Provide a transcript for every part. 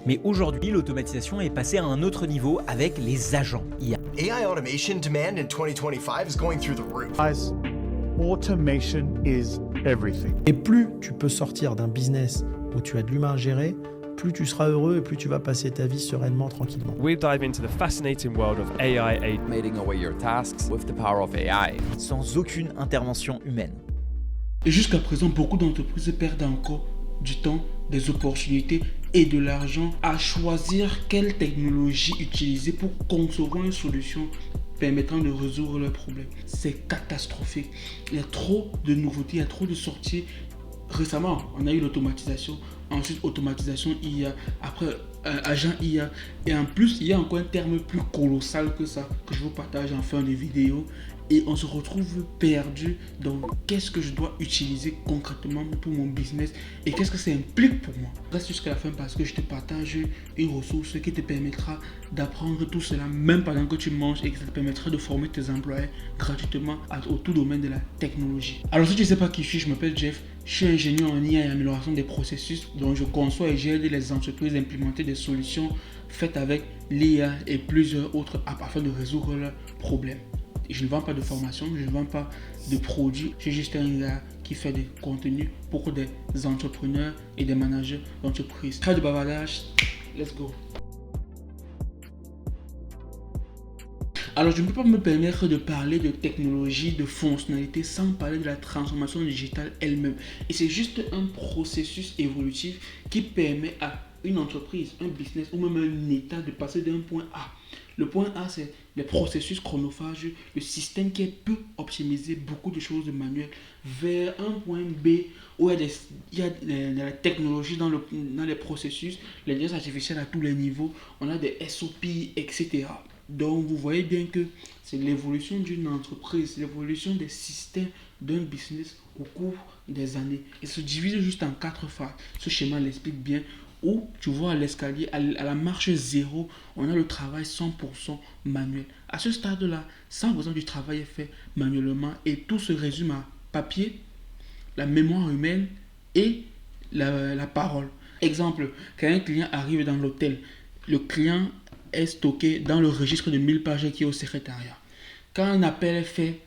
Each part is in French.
Mais aujourd'hui, l'automatisation est passée à un autre niveau avec les agents IA. AI automation demand in 2025 is going through the roof. Guys, automation is everything. Et plus tu peux sortir d'un business où tu as de l'humain à gérer, plus tu seras heureux et plus tu vas passer ta vie sereinement, tranquillement. We dive into the fascinating world of AI aid. Automating away your tasks with the power of AI. Sans aucune intervention humaine. Et jusqu'à présent, beaucoup d'entreprises perdent encore du temps, des opportunités et de l'argent à choisir quelle technologie utiliser pour concevoir une solution permettant de résoudre leurs problèmes. C'est catastrophique. Il y a trop de nouveautés, il y a trop de sorties. Récemment, on a eu l'automatisation, ensuite automatisation IA, après agent IA. Et en plus, il y a encore un terme plus colossal que ça, que je vous partage en fin de vidéo. Et on se retrouve perdu dans qu'est-ce que je dois utiliser concrètement pour mon business et qu'est-ce que ça implique pour moi. Reste jusqu'à la fin parce que je te partage une ressource qui te permettra d'apprendre tout cela même pendant que tu manges et que ça te permettra de former tes employés gratuitement au tout domaine de la technologie. Alors si tu ne sais pas qui je suis, je m'appelle Jeff. Je suis ingénieur en IA et amélioration des processus dont je conçois et j'aide les entreprises à implémenter des solutions faites avec l'IA et plusieurs autres afin de résoudre leurs problèmes. Je ne vends pas de formation, je ne vends pas de produits. Je suis juste un gars qui fait des contenus pour des entrepreneurs et des managers d'entreprise. Pas de bavardage, let's go. Alors, je ne peux pas me permettre de parler de technologie, de fonctionnalité sans parler de la transformation digitale elle-même. Et c'est juste un processus évolutif qui permet à une entreprise, un business ou même un état de passer d'un point A. Le point A, c'est les processus chronophages, le système qui peut optimiser beaucoup de choses de manuel vers un point B où il y a de la technologie dans les processus, l'intelligence artificielle à tous les niveaux, on a des SOP, etc. Donc, vous voyez bien que c'est l'évolution d'une entreprise, l'évolution des systèmes d'un business au cours des années. Et se divise juste en 4 phases. Ce schéma l'explique bien. Où tu vois à l'escalier, à la marche 0, on a le travail 100% manuel. À ce stade-là, 100% du travail est fait manuellement et tout se résume à papier, la mémoire humaine et la parole. Exemple, quand un client arrive dans l'hôtel, le client est stocké dans le registre de 1000 pages qui est au secrétariat. Quand un appel est fait,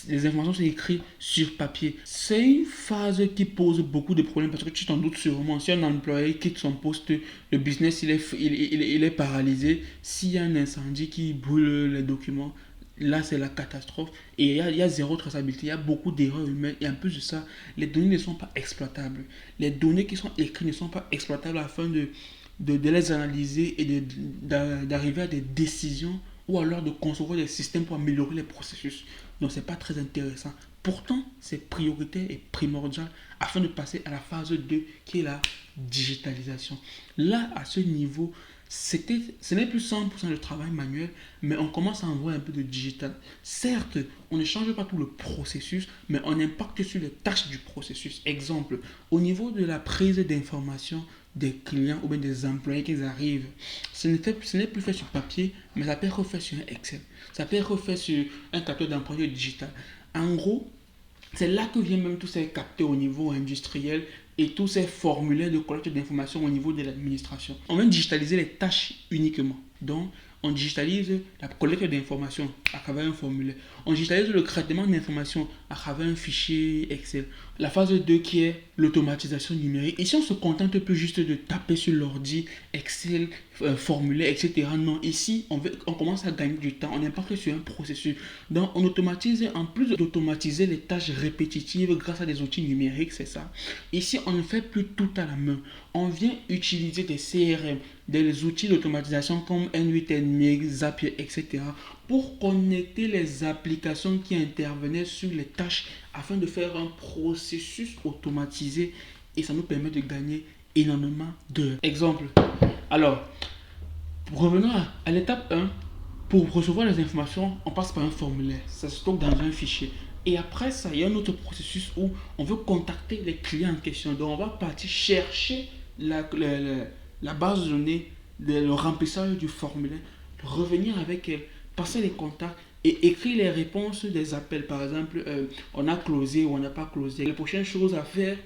les informations sont écrites sur papier. C'est une phase qui pose beaucoup de problèmes parce que tu t'en doutes sûrement. Si un employé quitte son poste, le business il est paralysé. S'il y a un incendie qui brûle les documents, là c'est la catastrophe. Et il y a zéro traçabilité, il y a beaucoup d'erreurs humaines. Et en plus de ça, les données ne sont pas exploitables. Les données qui sont écrites ne sont pas exploitables afin de les analyser et d'arriver à des décisions ou alors de concevoir des systèmes pour améliorer les processus. Donc, ce n'est pas très intéressant. Pourtant, c'est prioritaire et primordial afin de passer à la phase 2 qui est la digitalisation. Là, à ce niveau, ce n'est plus 100% de travail manuel, mais on commence à en voir un peu de digital. Certes, on ne change pas tout le processus, mais on impacte sur les tâches du processus. Exemple, au niveau de la prise d'informations des clients ou bien des employés qui arrivent, ce n'est plus fait sur papier, mais ça peut être fait sur un Excel. Ça peut être fait sur un capteur d'employé digital. En gros, c'est là que viennent même tous ces capteurs au niveau industriel et tous ces formulaires de collecte d'informations au niveau de l'administration. On vient digitaliser les tâches uniquement. Donc, on digitalise la collecte d'informations à travers un formulaire. On digitalise le traitement d'informations à travers un fichier Excel. La phase 2 qui est l'automatisation numérique. Ici, on ne se contente plus juste de taper sur l'ordi, Excel, formulaire, etc. Non, ici, on commence à gagner du temps. On impacte sur un processus. Donc, on automatise, en plus d'automatiser les tâches répétitives grâce à des outils numériques, c'est ça. Ici, on ne fait plus tout à la main. On vient utiliser des CRM, des outils d'automatisation comme N8N, Zapier, etc. pour connecter les applications qui intervenaient sur les tâches afin de faire un processus automatisé et ça nous permet de gagner énormément d'heures. Exemple, alors, revenons à l'étape 1. Pour recevoir les informations, on passe par un formulaire. Ça se stocke dans un fichier. Et après ça, il y a un autre processus où on veut contacter les clients en question. Donc, on va partir chercher la base de données, le remplissage du formulaire, revenir avec elle, passer les contacts et écrire les réponses des appels. Par exemple, on a closé ou on n'a pas closé. Les prochaines choses à faire,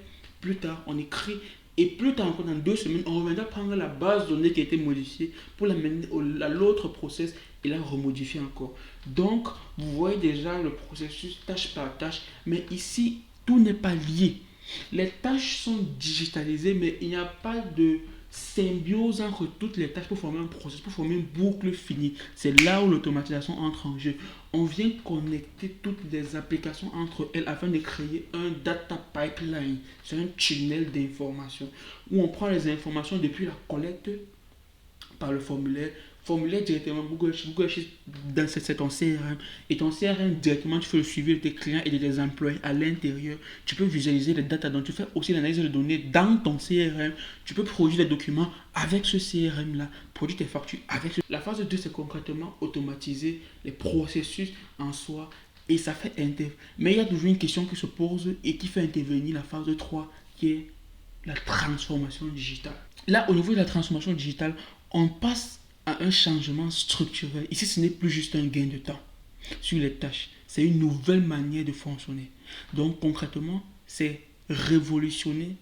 plus tard, on écrit Et plus tard encore, dans 2 semaines, on reviendra prendre la base de données qui a été modifiée pour l'amener à l'autre process et la remodifier encore. Donc, vous voyez déjà le processus tâche par tâche. Mais ici, tout n'est pas lié. Les tâches sont digitalisées, mais il n'y a pas de symbiose entre toutes les tâches pour former un processus, pour former une boucle finie. C'est là où l'automatisation entre en jeu. On vient connecter toutes les applications entre elles afin de créer un data pipeline. C'est un tunnel d'informations où on prend les informations depuis la collecte par le formulaire directement Google Sheets, c'est ton CRM, et ton CRM directement tu fais le suivi de tes clients et de tes employés à l'intérieur. Tu peux visualiser les data, donc tu fais aussi l'analyse de données dans ton CRM. Tu peux produire des documents avec ce CRM là, produire tes factures avec La phase 2, c'est concrètement automatiser les processus en soi, et ça fait mais il y a toujours une question qui se pose et qui fait intervenir la phase 3, qui est la transformation digitale. Là, au niveau de la transformation digitale, on passe à un changement structurel. Ici, ce n'est plus juste un gain de temps sur les tâches. C'est une nouvelle manière de fonctionner. Donc, concrètement, c'est révolutionner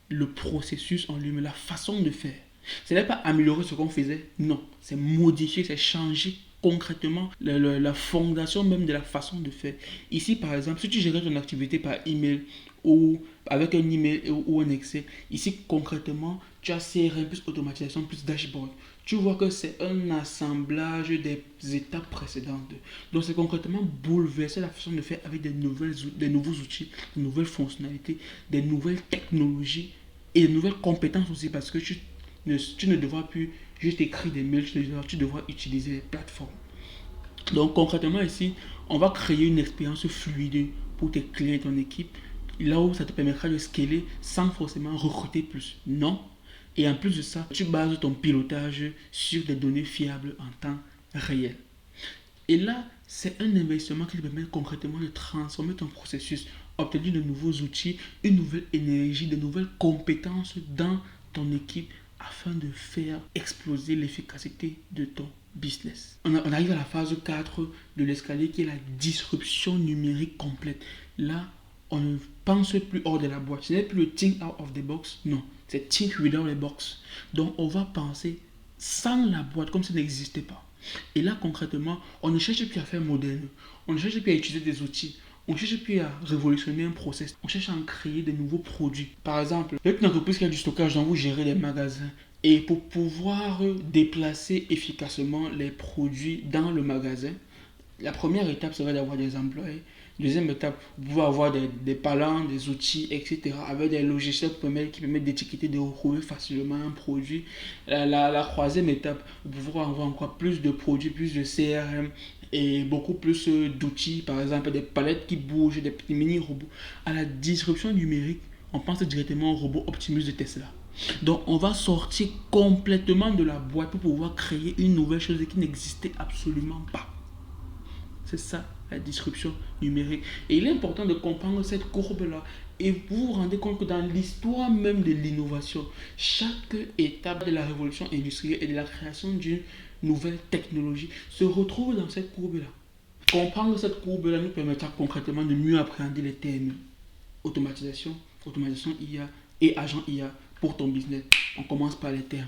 le processus en lui-même, la façon de faire. Ce n'est pas améliorer ce qu'on faisait, non. C'est modifier, c'est changer concrètement la fondation même de la façon de faire. Ici, par exemple, si tu gères ton activité par email ou avec un email ou un Excel, ici, concrètement, tu as CRM plus automatisation plus dashboard. Tu vois que c'est un assemblage des étapes précédentes. Donc, c'est concrètement bouleverser la façon de faire avec des nouveaux outils, des nouvelles fonctionnalités, des nouvelles technologies et des nouvelles compétences aussi, parce que tu ne devras plus juste écrire des mails, tu devras utiliser les plateformes. Donc, concrètement ici, on va créer une expérience fluide pour tes clients et ton équipe, là où ça te permettra de scaler sans forcément recruter plus. Non. Et en plus de ça, tu bases ton pilotage sur des données fiables en temps réel. Et là, c'est un investissement qui te permet concrètement de transformer ton processus, obtenir de nouveaux outils, une nouvelle énergie, de nouvelles compétences dans ton équipe afin de faire exploser l'efficacité de ton business. On arrive à la phase 4 de l'escalier qui est la disruption numérique complète. Là, on ne pense plus hors de la boîte. Ce n'est plus le think out of the box, non. C'est think without the box. Donc, on va penser sans la boîte, comme ça n'existait pas. Et là, concrètement, on ne cherche plus à faire moderne. On ne cherche plus à utiliser des outils. On ne cherche plus à révolutionner un process. On cherche à en créer de nouveaux produits. Par exemple, avec une entreprise qui a du stockage, dont vous gérez les magasins. Et pour pouvoir déplacer efficacement les produits dans le magasin, la première étape serait d'avoir des employés. Deuxième étape, vous pouvez avoir des palans, des outils, etc. avec des logiciels qui permettent d'étiqueter, de retrouver facilement un produit. La troisième étape, vous pouvez avoir encore plus de produits, plus de CRM et beaucoup plus d'outils, par exemple des palettes qui bougent, des petits mini-robots. À la disruption numérique, on pense directement au robot Optimus de Tesla. Donc, on va sortir complètement de la boîte pour pouvoir créer une nouvelle chose qui n'existait absolument pas. C'est ça, la disruption numérique. Et il est important de comprendre cette courbe-là. Et vous vous rendez compte que dans l'histoire même de l'innovation, chaque étape de la révolution industrielle et de la création d'une nouvelle technologie se retrouve dans cette courbe-là. Comprendre cette courbe-là nous permettra concrètement de mieux appréhender les termes automatisation IA et agent IA pour ton business. On commence par les termes.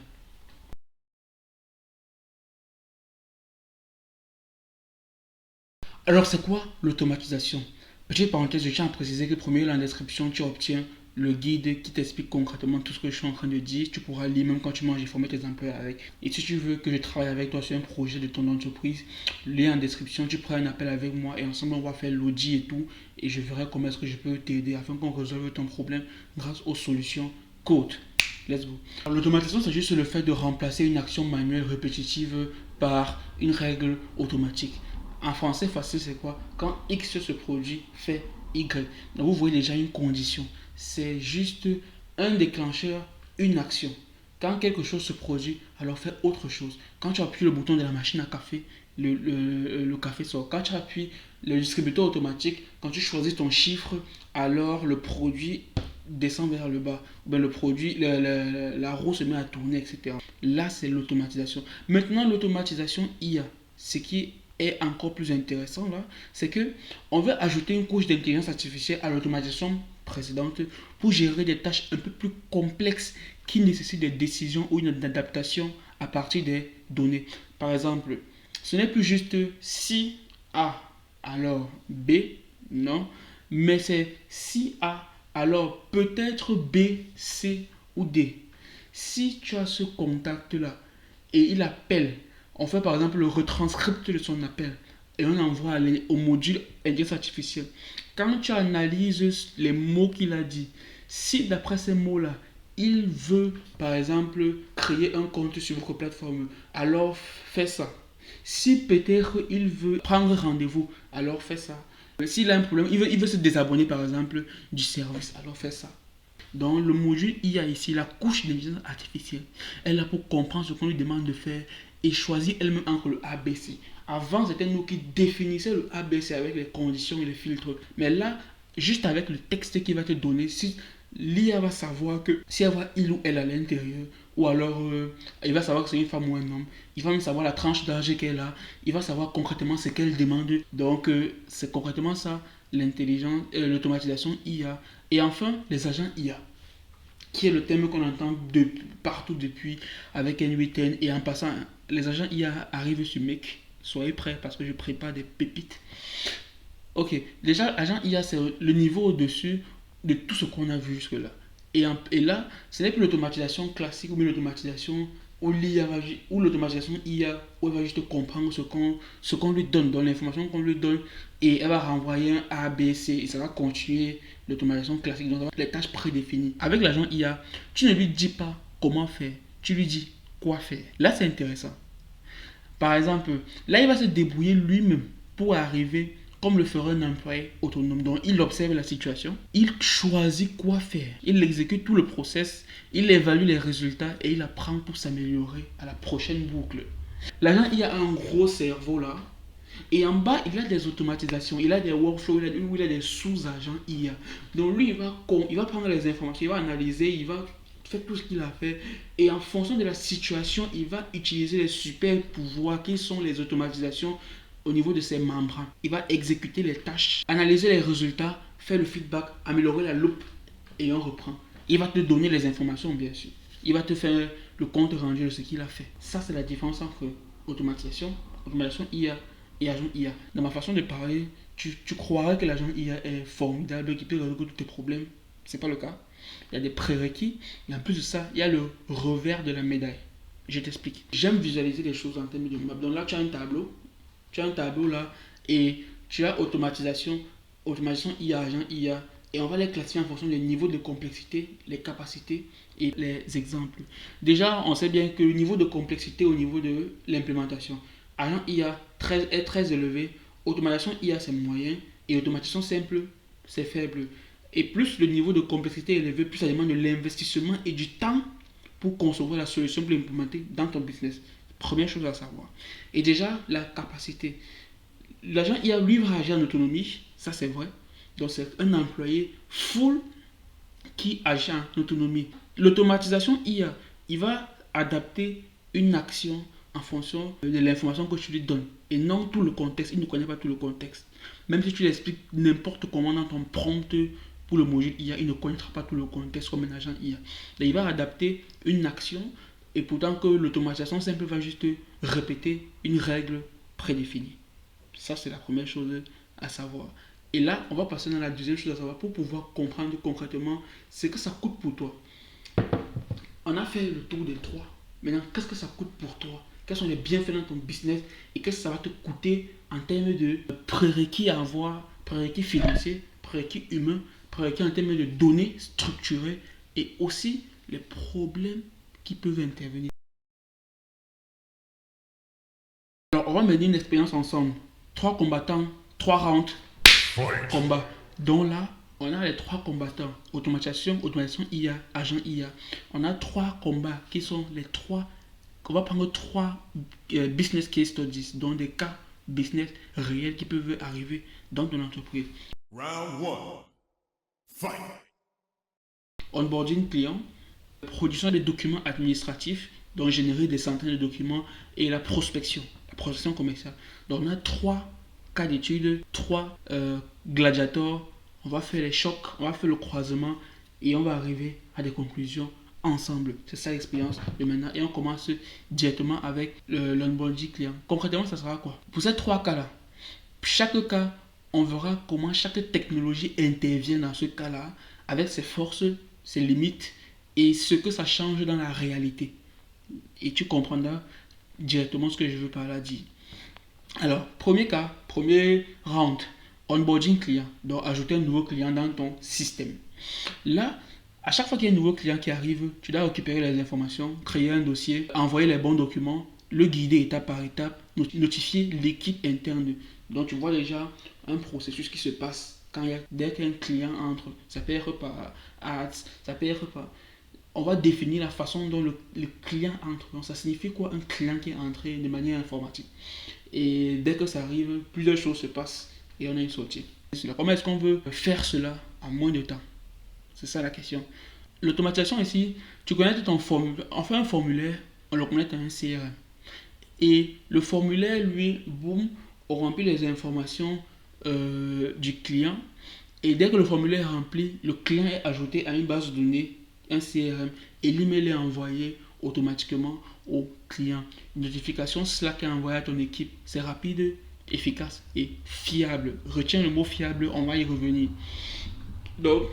Alors, c'est quoi l'automatisation? Petite parenthèse, je tiens à préciser que premier, dans la description, tu obtiens le guide qui t'explique concrètement tout ce que je suis en train de dire. Tu pourras lire même quand tu manges et former tes employés avec. Et si tu veux que je travaille avec toi sur un projet de ton entreprise, lien en description, tu prends un appel avec moi et ensemble on va faire l'audit et tout. Et je verrai comment est-ce que je peux t'aider afin qu'on résolve ton problème grâce aux solutions Code. Let's go. L'automatisation, c'est juste le fait de remplacer une action manuelle répétitive par une règle automatique. En français facile, c'est quoi? Quand X se produit, fait Y. Donc vous voyez déjà une condition. C'est juste un déclencheur, une action. Quand quelque chose se produit, alors fais autre chose. Quand tu appuies le bouton de la machine à café, le café sort. Quand tu appuies le distributeur automatique, quand tu choisis ton chiffre, alors le produit descend vers le bas. Ben, le produit, la roue se met à tourner, etc. Là, c'est l'automatisation. Maintenant, l'automatisation IA, ce qui est encore plus intéressant là, c'est que on veut ajouter une couche d'intelligence artificielle à l'automatisation précédente, pour gérer des tâches un peu plus complexes qui nécessitent des décisions ou une adaptation à partir des données. Par exemple, ce n'est plus juste si A, alors B, non, mais c'est si A, alors peut-être B, C ou D. Si tu as ce contact-là et il appelle, on fait par exemple le retranscript de son appel et on envoie au module intelligence artificielle. Quand tu analyses les mots qu'il a dit, si d'après ces mots-là, il veut par exemple créer un compte sur votre plateforme, alors fais ça. Si peut-être il veut prendre rendez-vous, alors fais ça. S'il a un problème, il veut se désabonner par exemple du service, alors fais ça. Donc le module IA ici, la couche d'intelligence artificielle, elle est là pour comprendre ce qu'on lui demande de faire et choisir elle-même entre le ABC. Avant, c'était nous qui définissions le ABC avec les conditions et les filtres. Mais là, juste avec le texte qu'il va te donner, si l'IA va savoir que si elle voit il ou elle à l'intérieur, ou alors il va savoir que c'est une femme ou un homme, il va même savoir la tranche d'âge qu'elle a, il va savoir concrètement ce qu'elle demande. Donc c'est concrètement ça, l'intelligence, l'automatisation IA. Et enfin, les agents IA, qui est le thème qu'on entend partout depuis avec N8N. Et en passant, les agents IA arrivent sur Make. Soyez prêts parce que je prépare des pépites. Ok, déjà, agent IA, c'est le niveau au-dessus de tout ce qu'on a vu jusque-là. Et là, ce n'est plus l'automatisation classique ou bien l'automatisation où l'automatisation IA, où elle va juste comprendre ce qu'on lui donne, dans l'information qu'on lui donne, et elle va renvoyer un A, B, C, et ça va continuer l'automatisation classique, donc les tâches prédéfinies. Avec l'agent IA, tu ne lui dis pas comment faire, tu lui dis quoi faire. Là, c'est intéressant. Par exemple, là, il va se débrouiller lui-même pour arriver comme le ferait un employé autonome. Donc, il observe la situation, il choisit quoi faire, il exécute tout le process, il évalue les résultats et il apprend pour s'améliorer à la prochaine boucle. L'agent, il a un gros cerveau là, et en bas, il a des automatisations, il a des workflows, il a des sous-agents IA. Donc, lui, il va prendre les informations, il va analyser, il va faire tout ce qu'il a fait, et en fonction de la situation, il va utiliser les super pouvoirs qui sont les automatisations au niveau de ses membranes. Il va exécuter les tâches, analyser les résultats, faire le feedback, améliorer la loupe et on reprend. Il va te donner les informations bien sûr. Il va te faire le compte rendu de ce qu'il a fait. Ça c'est la différence entre automatisation IA et agent IA. Dans ma façon de parler, tu croirais que l'agent IA est formidable, qui peut résoudre tous tes problèmes. C'est pas le cas. Il y a des prérequis et en plus de ça, il y a le revers de la médaille. Je t'explique. J'aime visualiser les choses en termes de map. Donc là tu as un tableau. Tu as un tableau là et tu as automatisation IA, agent IA, et on va les classifier en fonction des niveaux de complexité, les capacités et les exemples. Déjà, on sait bien que le niveau de complexité au niveau de l'implémentation, agent IA est très élevé, automatisation IA c'est moyen et automatisation simple c'est faible. Et plus le niveau de complexité est élevé, plus ça demande de l'investissement et du temps pour concevoir la solution pour l'implémenter dans ton business. Première chose à savoir. Et déjà, la capacité. L'agent IA, lui, va agir en autonomie. Ça, c'est vrai. Donc, c'est un employé full qui agit en autonomie. L'automatisation IA, il va adapter une action en fonction de l'information que tu lui donnes. Et non tout le contexte. Il ne connaît pas tout le contexte. Même si tu lui expliques n'importe comment dans ton prompt pour le module IA, il ne connaîtra pas tout le contexte comme un agent IA. Donc, il va adapter une action. Et pourtant que l'automatisation simple va juste répéter une règle prédéfinie. Ça, c'est la première chose à savoir. Et là, on va passer dans la deuxième chose à savoir pour pouvoir comprendre concrètement ce que ça coûte pour toi. On a fait le tour des trois. Maintenant, qu'est-ce que ça coûte pour toi? Quels sont les bienfaits dans ton business et qu'est-ce que ça va te coûter en termes de prérequis à avoir, prérequis financiers, prérequis humains, prérequis en termes de données structurées et aussi les problèmes qui peuvent intervenir. Alors, on va mener une expérience ensemble. 3 combattants, 3 rounds, combat. Donc là, on a les 3 combattants. Automatisation IA, agent IA. On a 3 combats qui sont les 3. On va prendre 3 business case studies, donc des cas business réels qui peuvent arriver dans ton entreprise. Round 1. Fight. Onboarding client. Production des documents administratifs, donc générer des centaines de documents, et la prospection commerciale. Donc on a 3 cas d'études, 3 gladiateurs on va faire les chocs, on va faire le croisement et on va arriver à des conclusions ensemble. C'est ça l'expérience de maintenant. Et on commence directement avec l'onboarding client. Concrètement, ça sera quoi? Pour ces 3 cas-là, chaque cas, on verra comment chaque technologie intervient dans ce cas-là, avec ses forces, ses limites et ce que ça change dans la réalité. Et tu comprendras directement ce que je veux par là dire. Alors, premier cas, premier round, onboarding client. Donc, ajouter un nouveau client dans ton système. Là, à chaque fois qu'il y a un nouveau client qui arrive, tu dois récupérer les informations, créer un dossier, envoyer les bons documents, le guider étape par étape, notifier l'équipe interne. Donc, tu vois déjà un processus qui se passe dès qu'un client entre. Ça peut être par ads, ça peut être par... On va définir la façon dont le client entre. Donc, ça signifie quoi un client qui est entré de manière informatique? Et dès que ça arrive, plusieurs choses se passent et on a une sortie. Comment est-ce qu'on veut faire cela en moins de temps? C'est ça la question. L'automatisation ici, tu connectes ton formulaire. On fait un formulaire, on le connecte à un CRM. Et le formulaire, lui, boum, on remplit les informations du client. Et dès que le formulaire est rempli, le client est ajouté à une base de données, un CRM, et l'email est envoyé automatiquement au client. Une notification Slack est envoyée à ton équipe. C'est rapide, efficace et fiable. Retiens le mot fiable, on va y revenir. Donc,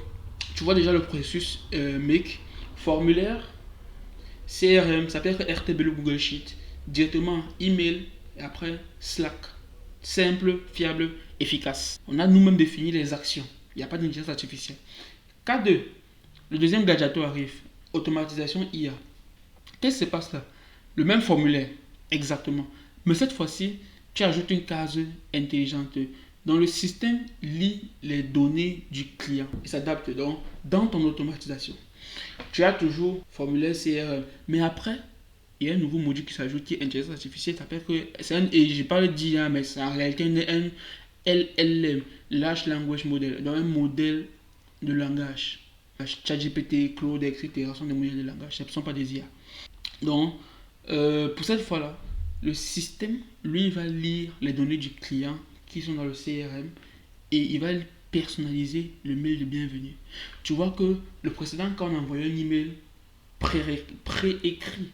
tu vois déjà le processus make, formulaire, CRM, ça peut être RTB ou Google Sheet, directement email et après Slack. Simple, fiable, efficace. On a nous-mêmes défini les actions. Il n'y a pas d'intelligence artificielle. Cas 2, le deuxième gadget arrive. Automatisation IA. Qu'est-ce qui se passe là? Le même formulaire, exactement. Mais cette fois-ci, tu ajoutes une case intelligente. Donc le système lit les données du client et s'adapte donc dans ton automatisation. Tu as toujours formulaire CRM, mais après, il y a un nouveau module qui s'ajoute qui est intelligence artificielle. Ça s'appelle que c'est un, et je parle d'IA, mais c'est en réalité un LLM, Large Language Model, donc un modèle de langage. ChatGPT, Claude, etc. sont des modèles de langage, ce ne sont pas des IA. Donc, pour cette fois-là, le système, lui, va lire les données du client qui sont dans le CRM et il va personnaliser le mail de bienvenue. Tu vois que le précédent, quand on envoyait un email préécrit,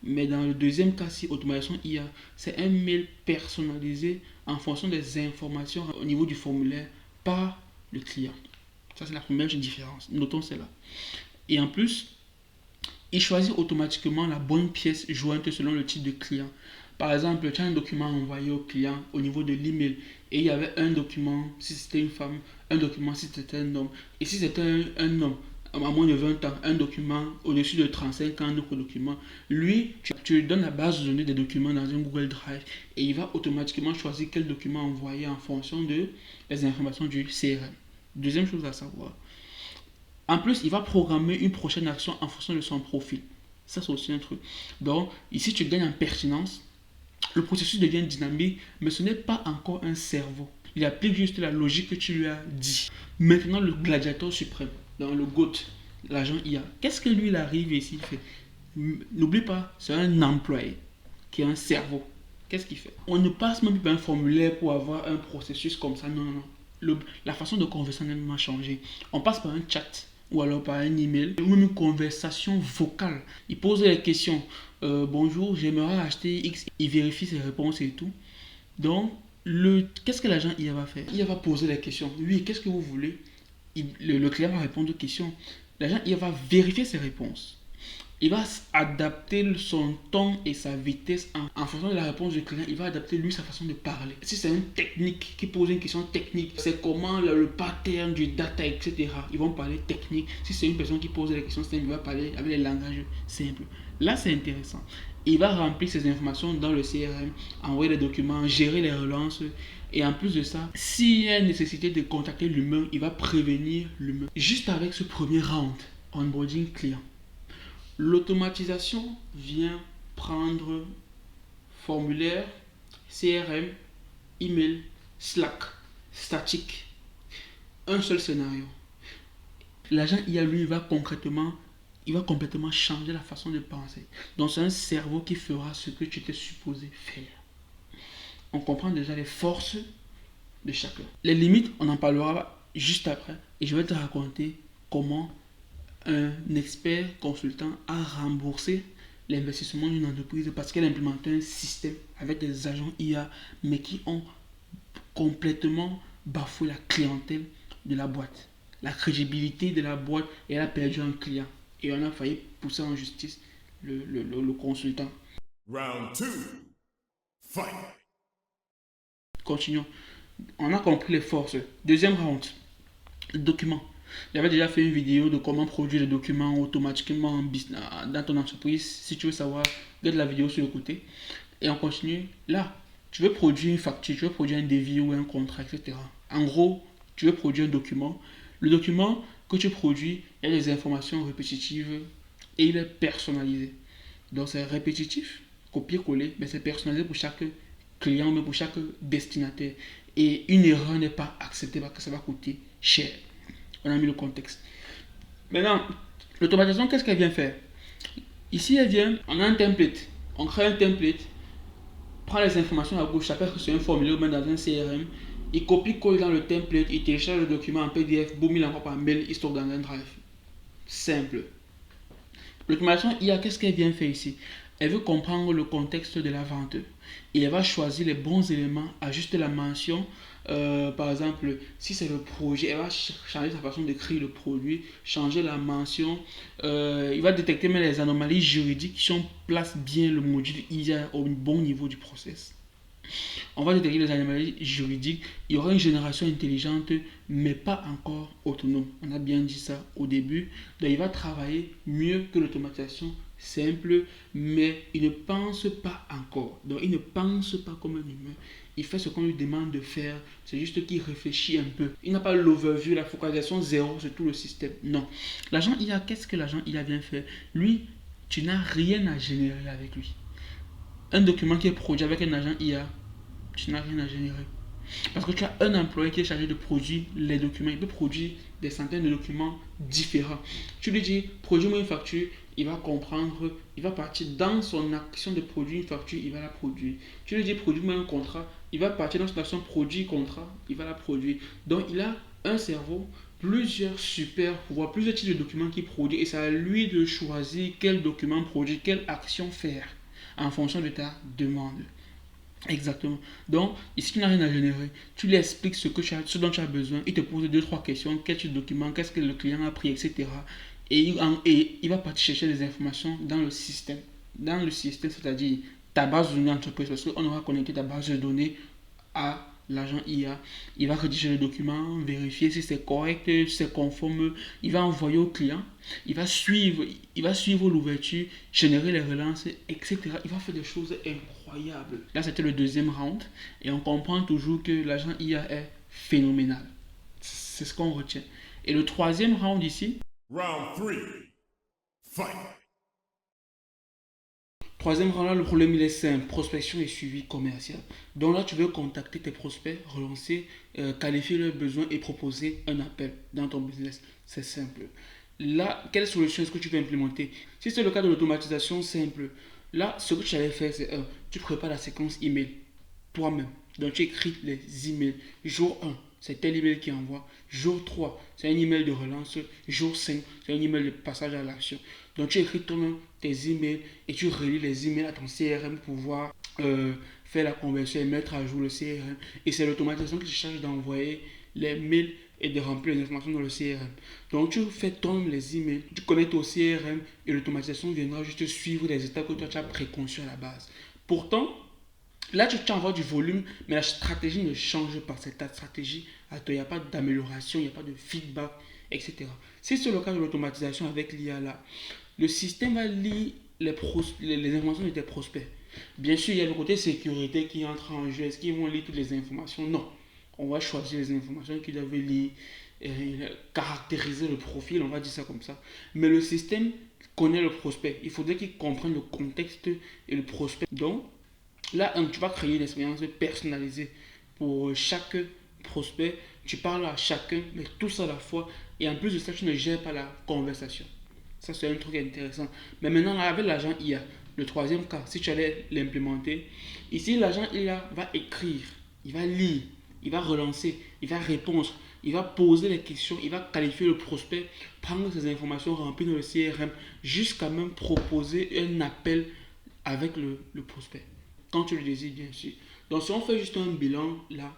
mais dans le deuxième cas, si automatisation IA, c'est un mail personnalisé en fonction des informations au niveau du formulaire par le client. Ça, c'est la première différence. Notons cela. Et en plus, il choisit automatiquement la bonne pièce jointe selon le type de client. Par exemple, tu as un document envoyé au client au niveau de l'email et il y avait un document si c'était une femme, un document si c'était un homme. Et si c'était un homme à moins de 20 ans, un document au-dessus de 35 ans, un autre document. Lui, tu lui donnes la base de données des documents dans un Google Drive et il va automatiquement choisir quel document envoyer en fonction de les informations du CRM. Deuxième chose à savoir. En plus, il va programmer une prochaine action en fonction de son profil. Ça, c'est aussi un truc. Donc, ici, tu gagnes en pertinence. Le processus devient dynamique, mais ce n'est pas encore un cerveau. Il applique juste la logique que tu lui as dit. Maintenant, le gladiateur suprême, dans le GOAT, l'agent IA, qu'est-ce que lui, il arrive ici, il fait? N'oublie pas, c'est un employé qui a un cerveau. Qu'est-ce qu'il fait? On ne passe même plus par un formulaire pour avoir un processus comme ça. Non, non, non. La façon de converser a même changé. On passe par un chat ou alors par un email ou même une conversation vocale. Il pose les questions. Bonjour, j'aimerais acheter X. Il vérifie ses réponses et tout. Donc, qu'est-ce que l'agent IA va faire? Il va poser les questions. Oui, qu'est-ce que vous voulez? Le client va répondre aux questions. L'agent IA va vérifier ses réponses. Il va adapter son ton et sa vitesse en fonction de la réponse du client. Il va adapter lui sa façon de parler. Si c'est une technique qui pose une question technique, c'est comment le pattern du data, etc. Ils vont parler technique. Si c'est une personne qui pose des questions simples, il va parler avec les langages simples. Là, c'est intéressant. Il va remplir ces informations dans le CRM, envoyer les documents, gérer les relances. Et en plus de ça, s'il y a nécessité de contacter l'humain, il va prévenir l'humain. Juste avec ce premier round, onboarding client. L'automatisation vient prendre formulaire, CRM, email, Slack, statique. Un seul scénario. L'agent IA, lui, va complètement changer la façon de penser. Donc, c'est un cerveau qui fera ce que tu étais supposé faire. On comprend déjà les forces de chacun. Les limites, on en parlera juste après et je vais te raconter comment un expert consultant a remboursé l'investissement d'une entreprise parce qu'elle a implémenté un système avec des agents IA mais qui ont complètement bafoué la clientèle de la boîte, la crédibilité de la boîte, et elle a perdu un client et on a failli pousser en justice le consultant. Round 2. Fight. Continuons. On a compris les forces. Deuxième round. Document. J'avais déjà fait une vidéo de comment produire les documents automatiquement dans ton entreprise. Si tu veux savoir, regarde la vidéo sur le côté. Et on continue. Là, tu veux produire une facture, tu veux produire un devis ou un contrat, etc. En gros, tu veux produire un document. Le document que tu produis, il y a des informations répétitives et il est personnalisé. Donc c'est répétitif, copier-coller, mais c'est personnalisé pour chaque client, mais pour chaque destinataire. Et une erreur n'est pas acceptée parce que ça va coûter cher. On a mis le contexte. Maintenant, l'automatisation, qu'est-ce qu'elle vient faire? Ici, elle vient, on a un template. On crée un template, prend les informations à gauche, ça peut être sur un formulaire ou même dans un CRM. Il copie-colle dans le template, il télécharge le document en PDF, boum, il l'envoie par mail, il stocke dans un drive. Simple. L'automation IA, qu'est-ce qu'elle vient faire ici? Elle veut comprendre le contexte de la vente et elle va choisir les bons éléments, ajuster la mention. Par exemple, si c'est le projet, elle va changer sa façon d'écrire le produit, changer la mention. Il va détecter même les anomalies juridiques si on place bien le module IA au bon niveau du process. On va détecter les anomalies juridiques. Il y aura une génération intelligente, mais pas encore autonome. On a bien dit ça au début. Donc, il va travailler mieux que l'automatisation simple, mais il ne pense pas encore. Donc, il ne pense pas comme un humain. Il fait ce qu'on lui demande de faire. C'est juste qu'il réfléchit un peu. Il n'a pas l'overview, la focalisation zéro sur tout le système. Non. L'agent IA, qu'est-ce que l'agent IA vient faire? Lui, tu n'as rien à générer avec lui. Un document qui est produit avec un agent IA, tu n'as rien à générer. Parce que tu as un employé qui est chargé de produire les documents. Il peut produire des centaines de documents différents. Tu lui dis, produis-moi une facture, il va comprendre, il va partir dans son action de produire une facture, il va la produire. Tu lui dis, produis-moi un contrat, il va partir dans son action produire contrat, il va la produire. Donc, il a un cerveau, plusieurs super pouvoirs, plusieurs types de documents qu'il produit et c'est à lui de choisir quel document produire, quelle action faire en fonction de ta demande. Exactement. Donc, ici, tu n'as rien à générer. Tu lui expliques ce dont tu as besoin. Il te pose 2-3 questions. Quel type de document, qu'est-ce que le client a pris, etc. Et il va partir chercher des informations dans le système. Dans le système, c'est-à-dire ta base de données entreprise. Parce qu'on aura connecté ta base de données à l'agent IA. Il va rédiger le document, vérifier si c'est correct, si c'est conforme. Il va envoyer au client. Il va suivre l'ouverture, générer les relances, etc. Il va faire des choses incroyables. Là, c'était le deuxième round. Et on comprend toujours que l'agent IA est phénoménal. C'est ce qu'on retient. Et le troisième round ici. Round 3. Fight. Troisième round, là, le problème il est simple. Prospection et suivi commercial. Donc là, tu veux contacter tes prospects, relancer, qualifier leurs besoins et proposer un appel dans ton business. C'est simple. Là, quelle solution est-ce que tu veux implémenter? Si c'est le cas de l'automatisation simple, là, ce que tu allais faire, c'est tu prépares la séquence email toi-même. Donc, tu écris les emails. Jour 1, c'est tel email qui envoie. Jour 3, c'est un email de relance. Jour 5, c'est un email de passage à l'action. Donc, tu écris toi-même tes emails et tu relis les emails à ton CRM pour pouvoir faire la conversion et mettre à jour le CRM. Et c'est l'automatisation qui te charge d'envoyer les mails et de remplir les informations dans le CRM. Donc, tu fais tomber les emails, tu connectes au CRM et l'automatisation viendra juste suivre les étapes que toi tu as préconçues à la base. Pourtant, là, tu envoies du volume, mais la stratégie ne change pas. C'est ta stratégie. Il n'y a pas d'amélioration, il n'y a pas de feedback, etc. Si c'est le cas de l'automatisation avec l'IA là, le système va lire les informations de tes prospects. Bien sûr, il y a le côté sécurité qui entre en jeu. Est-ce qu'ils vont lire toutes les informations? Non. On va choisir les informations qu'ils doivent lire, caractériser le profil, on va dire ça comme ça. Mais le système connaît le prospect. Il faudrait qu'il comprenne le contexte et le prospect. Donc, là, tu vas créer une expérience personnalisée pour chaque prospect. Tu parles à chacun, mais tous à la fois. Et en plus de ça, tu ne gères pas la conversation. Ça, c'est un truc intéressant. Mais maintenant, avec l'agent IA, le troisième cas, si tu allais l'implémenter, ici, l'agent IA va écrire, il va lire, il va relancer, il va répondre. il va poser les questions, il va qualifier le prospect, prendre ces informations, remplir dans le CRM, jusqu'à même proposer un appel avec le prospect. Quand tu le désires, bien sûr. Donc, si on fait juste un bilan là,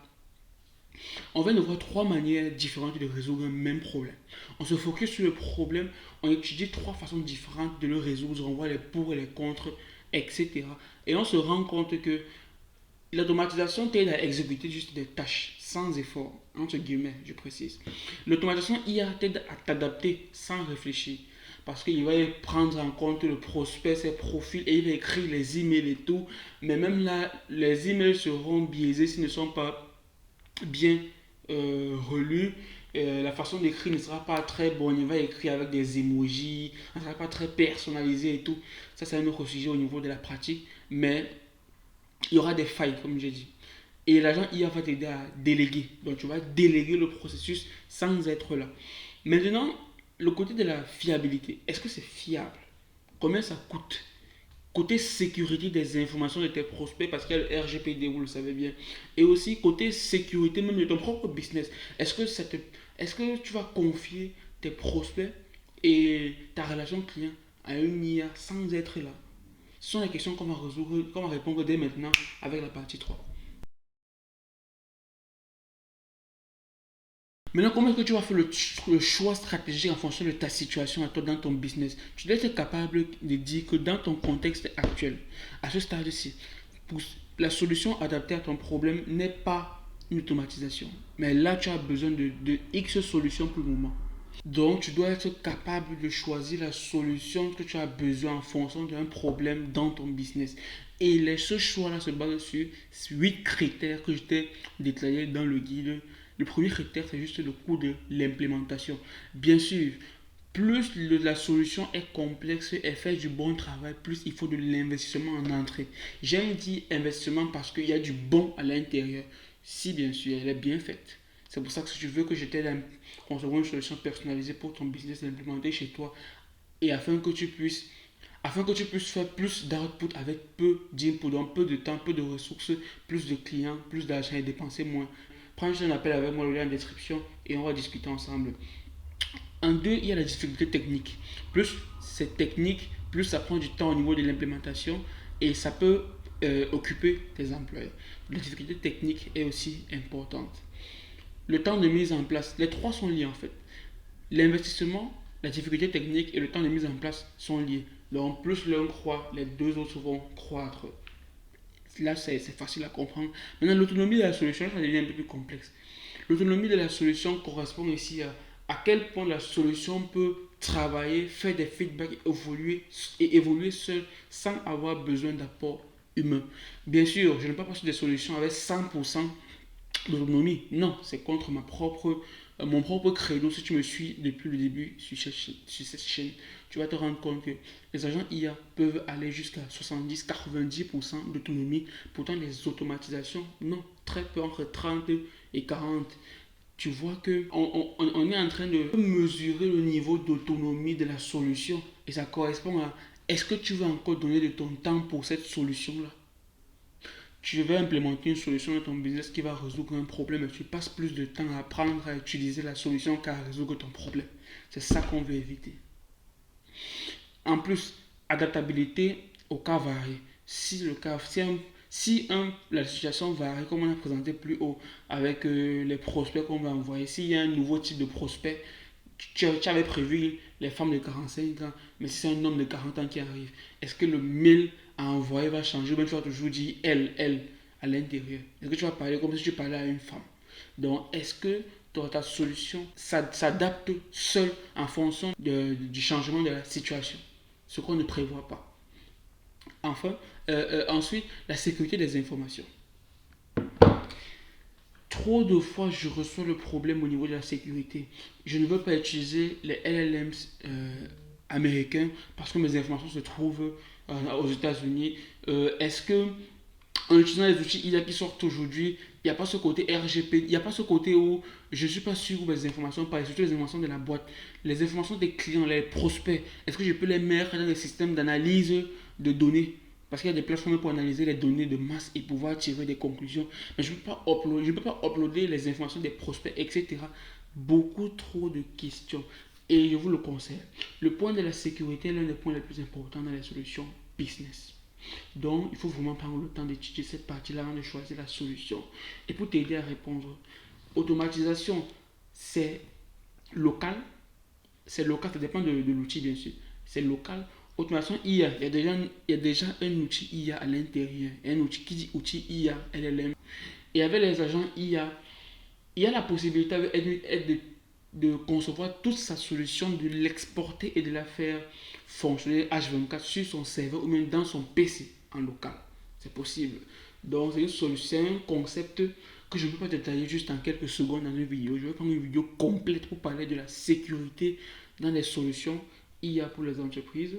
on vient de voir 3 manières différentes de résoudre un même problème. On se focus sur le problème, on étudie 3 façons différentes de le résoudre, on voit les pour et les contre, etc. Et on se rend compte que l'automatisation t'aide à exécuter juste des tâches sans effort, entre guillemets, je précise. L'automatisation IA t'aide à t'adapter sans réfléchir. Parce qu'il va prendre en compte le prospect, ses profils, et il va écrire les emails et tout. Mais même là, les emails seront biaisés s'ils ne sont pas bien relus. La façon d'écrire ne sera pas très bonne. Il va écrire avec des emojis, ça ne sera pas très personnalisé et tout. Ça, c'est un autre sujet au niveau de la pratique. Mais il y aura des failles, comme j'ai dit. Et l'agent IA va t'aider à déléguer. Donc, tu vas déléguer le processus sans être là. Maintenant, le côté de la fiabilité. Est-ce que c'est fiable? Combien ça coûte? Côté sécurité des informations de tes prospects, parce qu'il y a le RGPD, vous le savez bien. Et aussi côté sécurité même de ton propre business. Est-ce que tu vas confier tes prospects et ta relation client à une IA sans être là? Ce sont les questions qu'on va répondre dès maintenant avec la partie 3. Maintenant, comment est-ce que tu vas faire le choix stratégique en fonction de ta situation à toi dans ton business? Tu dois être capable de dire que dans ton contexte actuel, à ce stade-ci, la solution adaptée à ton problème n'est pas une automatisation. Mais là, tu as besoin de X solutions pour le moment. Donc, tu dois être capable de choisir la solution que tu as besoin en fonction d'un problème dans ton business. Et ce choix-là se base sur 8 critères que je t'ai détaillés dans le guide. Le premier critère, c'est juste le coût de l'implémentation. Bien sûr, plus la solution est complexe et fait du bon travail, plus il faut de l'investissement en entrée. J'aime dire investissement parce qu'il y a du bon à l'intérieur, si bien sûr elle est bien faite. C'est pour ça que si tu veux que je t'aide à concevoir une solution personnalisée pour ton business, l'implémenter chez toi, et afin que tu puisses faire plus d'output avec peu d'input, donc peu de temps, peu de ressources, plus de clients, plus d'argent et dépenser moins. Prends un appel avec moi, le lien en description, et on va discuter ensemble. En 2, il y a la difficulté technique. Plus c'est technique, plus ça prend du temps au niveau de l'implémentation et ça peut occuper tes employés. La difficulté technique est aussi importante. Le temps de mise en place, les 3 sont liés en fait. L'investissement, la difficulté technique et le temps de mise en place sont liés. Donc plus l'un croît, les 2 autres vont croître. Là, c'est facile à comprendre. Maintenant, l'autonomie de la solution, ça devient un peu plus complexe. L'autonomie de la solution correspond ici à quel point la solution peut travailler, faire des feedbacks, évoluer seule sans avoir besoin d'apport humain. Bien sûr, je ne peux pas passer des solutions avec 100% d'autonomie. Non, c'est contre mon propre credo. Si tu me suis depuis le début sur cette chaîne, tu vas te rendre compte que les agents IA peuvent aller jusqu'à 70-90% d'autonomie. Pourtant, les automatisations, non, très peu, entre 30 et 40. Tu vois qu'on est en train de mesurer le niveau d'autonomie de la solution. Et ça correspond à, est-ce que tu veux encore donner de ton temps pour cette solution-là? Tu veux implémenter une solution dans ton business qui va résoudre un problème et tu passes plus de temps à apprendre à utiliser la solution qu'à résoudre ton problème. C'est ça qu'on veut éviter. En plus, adaptabilité au cas varié. La situation varie, comme on a présenté plus haut avec les prospects qu'on va envoyer, s'il y a un nouveau type de prospect, tu avais prévu les femmes de 45 ans, mais si c'est un homme de 40 ans qui arrive, est-ce que le mail à envoyer va changer ou bien tu vas toujours dire elle à l'intérieur? Est-ce que tu vas parler comme si tu parlais à une femme? Donc, est-ce que ta solution s'adapte seule en fonction du changement de la situation? Ce qu'on ne prévoit pas. Enfin, ensuite, la sécurité des informations. Trop de fois, je reçois le problème au niveau de la sécurité. Je ne veux pas utiliser les LLMs américains parce que mes informations se trouvent aux États-Unis. Est-ce que en utilisant les outils IA qui sortent aujourd'hui, il n'y a pas ce côté RGPD, il n'y a pas ce côté où je ne suis pas sûr où mes informations passent, surtout les informations de la boîte, les informations des clients, les prospects, est-ce que je peux les mettre dans les systèmes d'analyse de données Parce qu'il y a des plateformes pour analyser les données de masse et pouvoir tirer des conclusions. Mais je ne peux pas uploader les informations des prospects, etc. Beaucoup trop de questions. Et je vous le conseille. Le point de la sécurité est l'un des points les plus importants dans les solutions business. Donc, il faut vraiment prendre le temps d'étudier cette partie-là avant de choisir la solution. Et pour t'aider à répondre, automatisation, c'est local. C'est local, ça dépend de l'outil, bien sûr. C'est local. Automation IA, il y a déjà un outil IA à l'intérieur. Un outil qui dit outil IA, LLM. Et avec les agents IA, il y a la possibilité de concevoir toute sa solution, de l'exporter et de la faire fonctionner H24 sur son serveur ou même dans son PC en local. C'est possible. Donc c'est une solution, un concept que je ne peux pas détailler juste en quelques secondes dans une vidéo. Je vais prendre une vidéo complète pour parler de la sécurité dans les solutions IA pour les entreprises.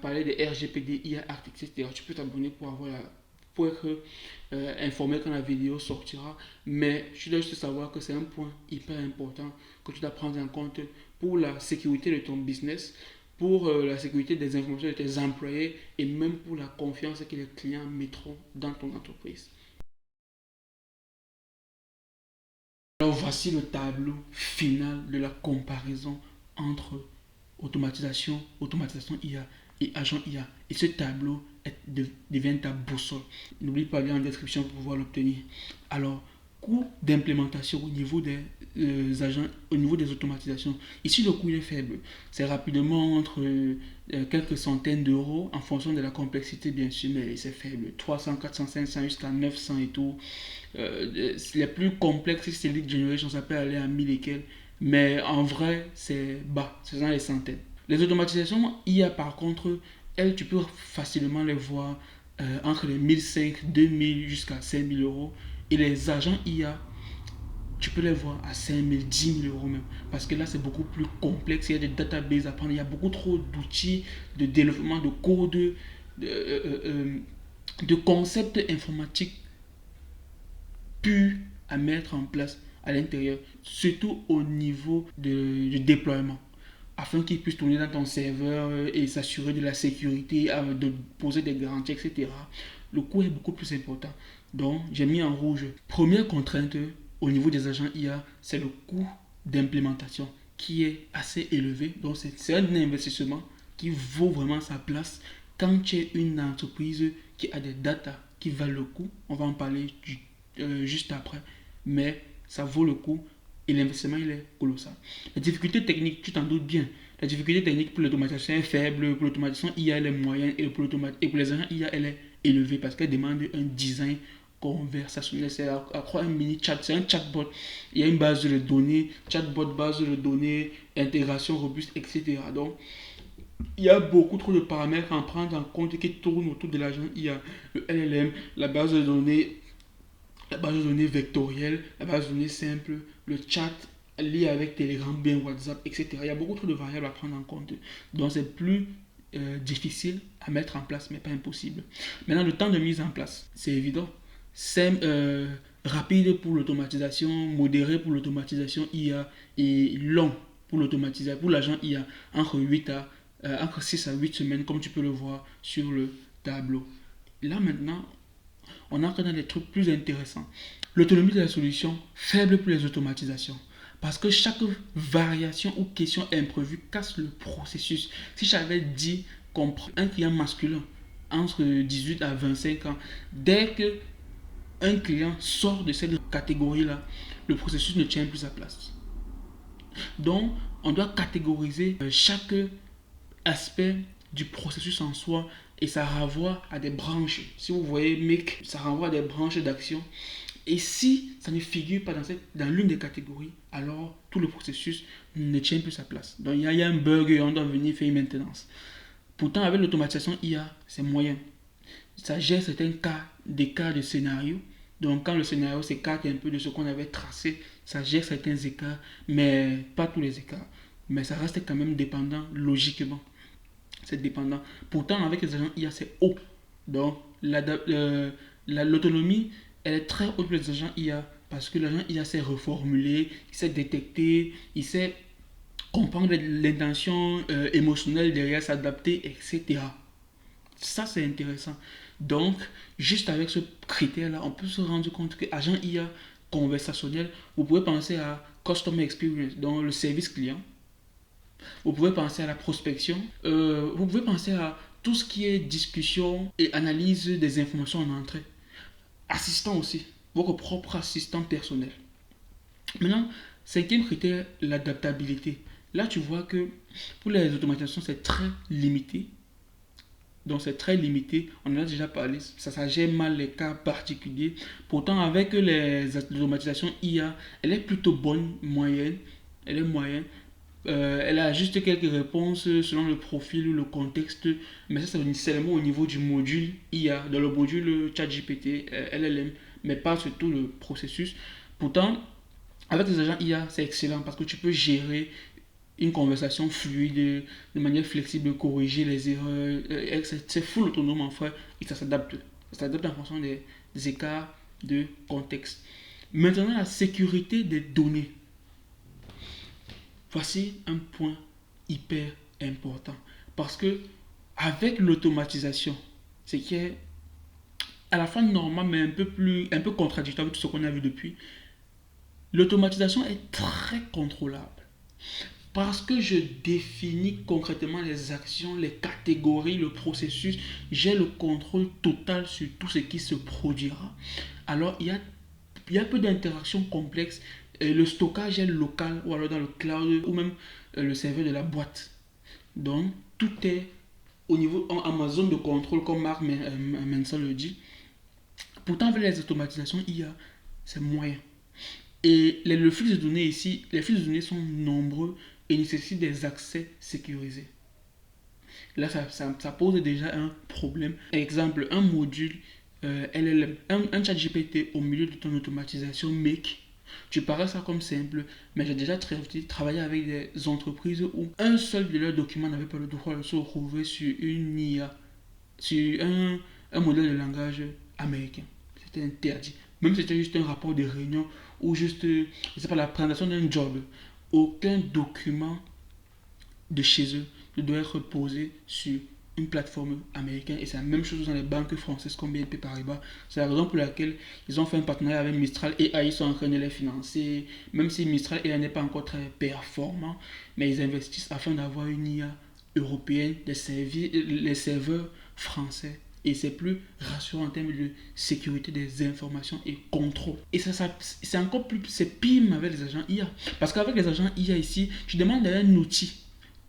Parler des RGPD, IA Act, etc. Tu peux t'abonner pour être informé quand la vidéo sortira. Mais tu dois juste savoir que c'est un point hyper important que tu dois prendre en compte pour la sécurité de ton business, pour la sécurité des informations de tes employés et même pour la confiance que les clients mettront dans ton entreprise. Alors voici le tableau final de la comparaison entre automatisation IA et agent IA. Et ce tableau devient ta boussole. N'oublie pas le lien en description pour pouvoir l'obtenir. Alors, coût d'implémentation au niveau des agents, au niveau des automatisations. Ici, le coût est faible. C'est rapidement entre quelques centaines d'euros en fonction de la complexité, bien sûr, mais c'est faible. 300, 400, 500 jusqu'à 900 et tout. Les plus complexes, c'est Lead Generation, ça peut aller à 1000 et quelques. Mais en vrai, c'est bas, c'est dans les centaines. Les automatisations IA, par contre, elles, tu peux facilement les voir entre les 1500, 2000 jusqu'à 5000 euros. Et les agents IA, tu peux les voir à 5000, 10 000 euros même. Parce que là, c'est beaucoup plus complexe. Il y a des databases à prendre. Il y a beaucoup trop d'outils de développement, de code, de concepts informatiques purs à mettre en place à l'intérieur, surtout au niveau du déploiement, afin qu'il puisse tourner dans ton serveur et s'assurer de la sécurité, de poser des garanties, etc. Le coût est beaucoup plus important. Donc, j'ai mis en rouge. Première contrainte au niveau des agents IA, c'est le coût d'implémentation qui est assez élevé. Donc, c'est un investissement qui vaut vraiment sa place quand tu es une entreprise qui a des datas qui valent le coup. On va en parler juste après. Mais ça vaut le coup et l'investissement il est colossal. La difficulté technique, tu t'en doutes bien. La difficulté technique pour l'automatisation est faible, pour l'automatisation IA elle est moyenne et pour les agents IA elle est élevée parce qu'elle demande un design conversationnel. C'est à croire un mini chat, c'est un chatbot. Il y a une base de données, chatbot, base de données, intégration robuste, etc. Donc il y a beaucoup trop de paramètres à prendre en compte qui tournent autour de l'agent IA. Le LLM, la base de données vectorielle, la base de données simple, le chat lié avec Telegram, bien WhatsApp, etc. Il y a beaucoup trop de variables à prendre en compte. Donc c'est plus difficile à mettre en place, mais pas impossible. Maintenant, le temps de mise en place, c'est évident. C'est rapide pour l'automatisation, modéré pour l'automatisation IA et long pour l'automatisation, pour l'agent IA, entre 6 à 8 semaines, comme tu peux le voir sur le tableau. Là maintenant, on entre dans des trucs plus intéressants. L'autonomie de la solution, faible pour les automatisations. Parce que chaque variation ou question imprévue casse le processus. Si j'avais dit qu'on prend un client masculin entre 18 à 25 ans, dès qu'un client sort de cette catégorie-là, le processus ne tient plus sa place. Donc, on doit catégoriser chaque aspect du processus en soi et ça renvoie à des branches. Si vous voyez MEC, ça renvoie à des branches d'action. Et si ça ne figure pas dans l'une des catégories, alors tout le processus ne tient plus sa place. Donc il y a un bug et on doit venir faire une maintenance. Pourtant, avec l'automatisation IA, c'est moyen. Ça gère certains cas de scénario. Donc quand le scénario s'écarte un peu de ce qu'on avait tracé, ça gère certains écarts, mais pas tous les écarts. Mais ça reste quand même dépendant logiquement. C'est dépendant. Pourtant, avec les agents IA, c'est haut. Donc, l'autonomie, elle est très haute pour les agents IA parce que l'agent IA sait reformuler, il sait détecter, il sait comprendre l'intention émotionnelle derrière, s'adapter, etc. Ça, c'est intéressant. Donc, juste avec ce critère-là, on peut se rendre compte que agent IA conversationnel, vous pouvez penser à Customer Experience, donc le service client. Vous pouvez penser à la prospection. Vous pouvez penser à tout ce qui est discussion et analyse des informations en entrée. Assistant aussi, votre propre assistant personnel. Maintenant, cinquième critère, l'adaptabilité. Là, tu vois que pour les automatisations, c'est très limité. Donc, c'est très limité. On en a déjà parlé. Ça gère mal les cas particuliers. Pourtant, avec les automatisations IA, elle est plutôt bonne, moyenne. Elle est moyenne. Elle a juste quelques réponses selon le profil ou le contexte. Mais ça, c'est seulement au niveau du module IA. Dans le module ChatGPT, LLM. Mais pas sur tout le processus. Pourtant, avec les agents IA, c'est excellent parce que tu peux gérer une conversation fluide, de manière flexible, corriger les erreurs. C'est full autonome en fait et ça s'adapte. Ça s'adapte en fonction des écarts de contexte. Maintenant, la sécurité des données. Voici un point hyper important. Parce que avec l'automatisation, ce qui est à la fois normal mais un peu contradictoire avec tout ce qu'on a vu depuis, l'automatisation est très contrôlable. Parce que je définis concrètement les actions, les catégories, le processus, j'ai le contrôle total sur tout ce qui se produira. Alors, il y a peu d'interactions complexes. Le stockage est local ou alors dans le cloud ou même le serveur de la boîte. Donc, tout est au niveau en ma zone de contrôle, comme Mark Manson le dit. Pourtant, avec les automatisations IA, c'est moyen. Et le flux de données ici, les flux de données sont nombreux et nécessitent des accès sécurisés. Là, ça pose déjà un problème. Exemple, un module LLM, un chat GPT au milieu de ton automatisation Make. Tu parais ça comme simple, mais j'ai déjà travaillé avec des entreprises où un seul de leurs documents n'avait pas le droit de se retrouver sur une IA, sur un modèle de langage américain. C'était interdit. Même si c'était juste un rapport de réunion ou juste, je sais pas, la présentation d'un job. Aucun document de chez eux ne doit être posé sur une plateforme américaine. Et c'est la même chose dans les banques françaises comme BNP Paribas. C'est la raison pour laquelle ils ont fait un partenariat avec Mistral AI. Ils sont en train de les financer. Même si Mistral AI n'est pas encore très performant, mais ils investissent afin d'avoir une IA européenne, les serveurs français. Et c'est plus rassurant en termes de sécurité des informations et contrôle. Et ça c'est encore plus, c'est pire avec les agents IA. Parce qu'avec les agents IA ici, tu demandes un outil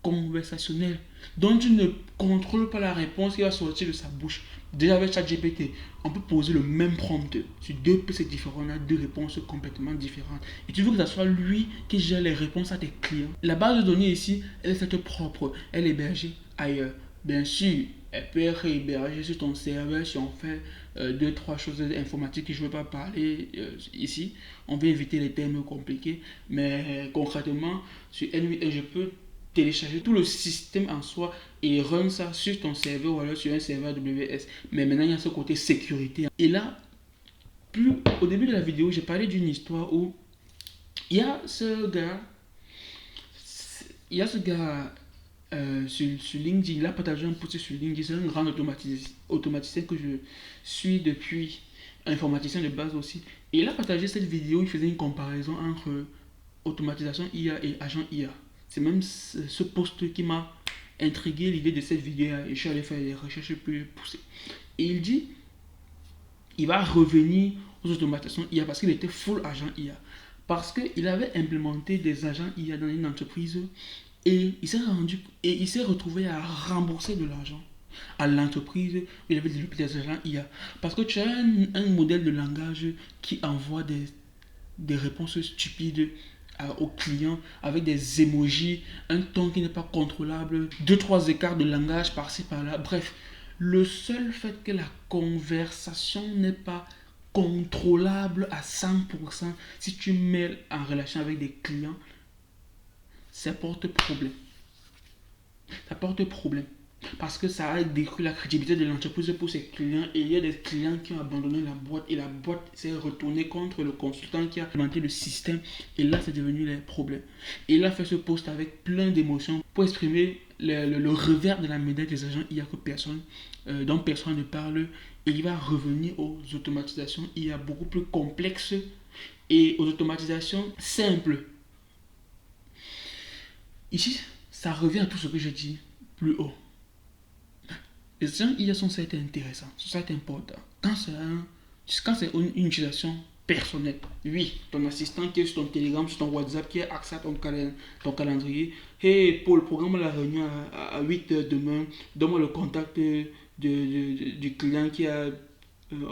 conversationnel dont tu ne contrôles pas la réponse qui va sortir de sa bouche. Déjà avec ChatGPT, on peut poser le même prompt sur deux PC différents, on a deux réponses complètement différentes. Et tu veux que ce soit lui qui gère les réponses à tes clients. La base de données ici, elle est faite propre, elle est hébergée ailleurs. Bien sûr, elle peut être hébergée sur ton serveur si on fait 2-3 choses informatiques que je ne veux pas parler ici. On va éviter les termes compliqués, mais concrètement, sur N8, je peux télécharger tout le système en soi et run ça sur ton serveur ou alors sur un serveur AWS. Mais maintenant, il y a ce côté sécurité. Et là, au début de la vidéo, j'ai parlé d'une histoire où il y a ce gars sur LinkedIn, il a partagé un post sur LinkedIn. C'est un grand automaticien que je suis depuis, un informaticien de base aussi. Et il a partagé cette vidéo, il faisait une comparaison entre automatisation IA et agent IA. C'est même ce post qui m'a intrigué l'idée de cette vidéo et je suis allé faire des recherches plus poussées. Et il dit, il va revenir aux automatisations IA parce qu'il était full agent IA. Parce qu'il avait implémenté des agents IA dans une entreprise et il s'est retrouvé à rembourser de l'argent à l'entreprise où il avait développé des agents IA. Parce que tu as un modèle de langage qui envoie des réponses stupides aux clients avec des emojis, un ton qui n'est pas contrôlable, 2-3 écarts de langage par-ci par-là. Bref, le seul fait que la conversation n'est pas contrôlable à 100% si tu mets en relation avec des clients, ça porte problème. Ça porte problème. Parce que ça a détruit la crédibilité de l'entreprise pour ses clients. Et il y a des clients qui ont abandonné la boîte. Et la boîte s'est retournée contre le consultant qui a implémenté le système. Et là, c'est devenu les problèmes. Et il a fait ce post avec plein d'émotions pour exprimer le revers de la médaille des agents IA dont personne ne parle. Et il va revenir aux automatisations IA beaucoup plus complexes et aux automatisations simples. Ici, ça revient à tout ce que j'ai dit plus haut. Les agents IA sont certes intéressants, sont certes importants. Quand c'est une utilisation personnelle, oui, ton assistant qui est sur ton Telegram, sur ton WhatsApp, qui a accès à ton calendrier. Hey Paul, programme la réunion à 8h demain, donne-moi le contact du client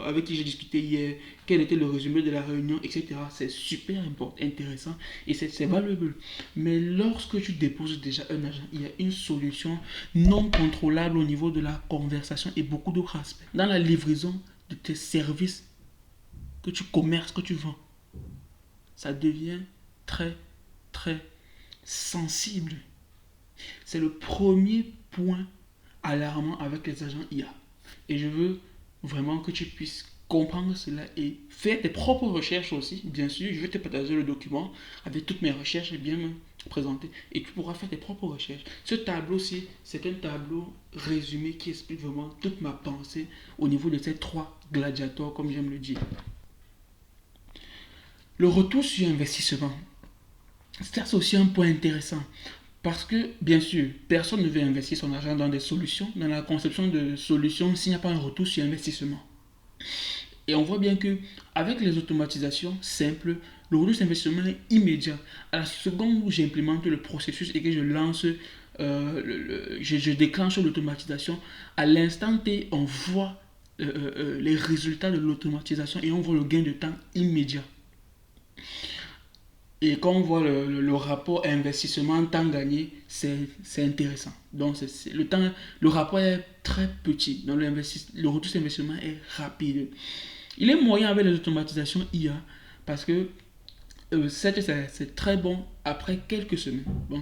avec qui j'ai discuté hier, quel était le résumé de la réunion, etc. C'est super important, intéressant et c'est valuable. Mais lorsque tu déposes déjà un agent, il y a une solution non contrôlable au niveau de la conversation et beaucoup d'autres aspects. Dans la livraison de tes services que tu commerces, que tu vends, ça devient très, très sensible. C'est le premier point alarmant avec les agents IA. Et je veux vraiment que tu puisses comprendre cela et faire tes propres recherches aussi. Bien sûr, je vais te partager le document avec toutes mes recherches et bien me présenter. Et tu pourras faire tes propres recherches. Ce tableau-ci, c'est un tableau résumé qui explique vraiment toute ma pensée au niveau de ces 3 gladiateurs, comme j'aime le dire. Le retour sur investissement. C'est aussi un point intéressant. Parce que, bien sûr, personne ne veut investir son argent dans des solutions, dans la conception de solutions, s'il n'y a pas un retour sur investissement. Et on voit bien que avec les automatisations simples, le retour sur investissement est immédiat. À la seconde où j'implémente le processus et que je lance, je déclenche l'automatisation, à l'instant T, on voit les résultats de l'automatisation et on voit le gain de temps immédiat. Et quand on voit le rapport investissement temps gagné, c'est intéressant. Donc le rapport est très petit. Donc le retour sur investissement est rapide. Il est moyen avec les automatisations IA parce que c'est très bon après quelques semaines. Bon,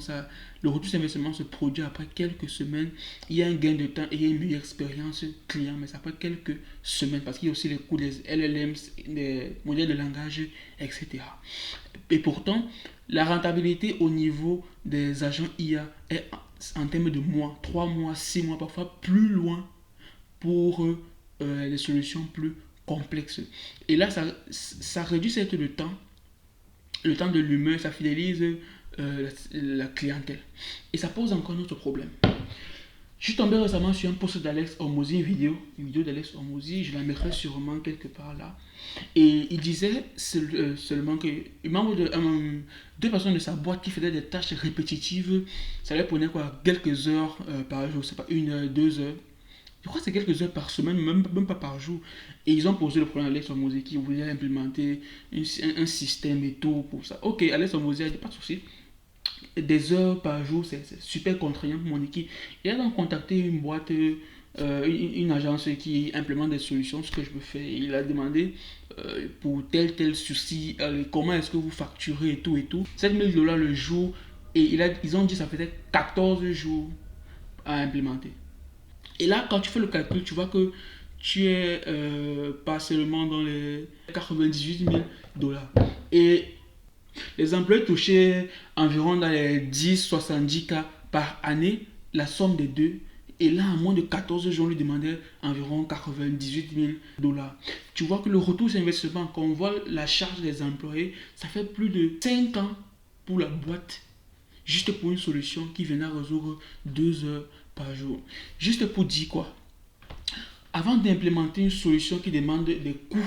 le retour sur investissement se produit après quelques semaines. Il y a un gain de temps et il y a une meilleure expérience client, mais c'est après quelques semaines parce qu'il y a aussi les coûts des LLMs, des modèles de langage, etc. Et pourtant, la rentabilité au niveau des agents IA est en termes de mois, 3 mois, 6 mois, parfois plus loin pour les solutions plus complexes. Et là, ça réduit certes le temps de l'humain, ça fidélise la clientèle. Et ça pose encore un autre problème. Je suis tombé récemment sur un post d'Alex Hormozy, une vidéo d'Alex Hormozy, je la mettrai sûrement quelque part là. Et il disait seulement que deux personnes de sa boîte qui faisaient des tâches répétitives, ça leur prenait quelques heures par jour, c'est pas 1 heure, 2 heures. Je crois que c'est quelques heures par semaine, même pas par jour. Et ils ont posé le problème à Alex Hormozy qui voulait implémenter un système et tout pour ça. Ok, Alex Hormozy a dit pas de souci. Des heures par jour, c'est super contraignant pour mon équipe. Il a donc contacté une boîte, une agence qui implémente des solutions, ce que je peux faire. Il a demandé pour tel souci, comment est-ce que vous facturez et tout. $7 000 le jour. Et ils ont dit que ça faisait 14 jours à implémenter. Et là, quand tu fais le calcul, tu vois que tu es pas seulement dans les $98 000. Et les employés touchaient environ dans les 10-70K par année, la somme des deux. Et là, en moins de 14 jours, on lui demandait environ $98 000. Tu vois que le retour sur investissement, quand on voit la charge des employés, ça fait plus de 5 ans pour la boîte, juste pour une solution qui venait à résoudre 2 heures par jour. Juste pour dire quoi? Avant d'implémenter une solution qui demande des coûts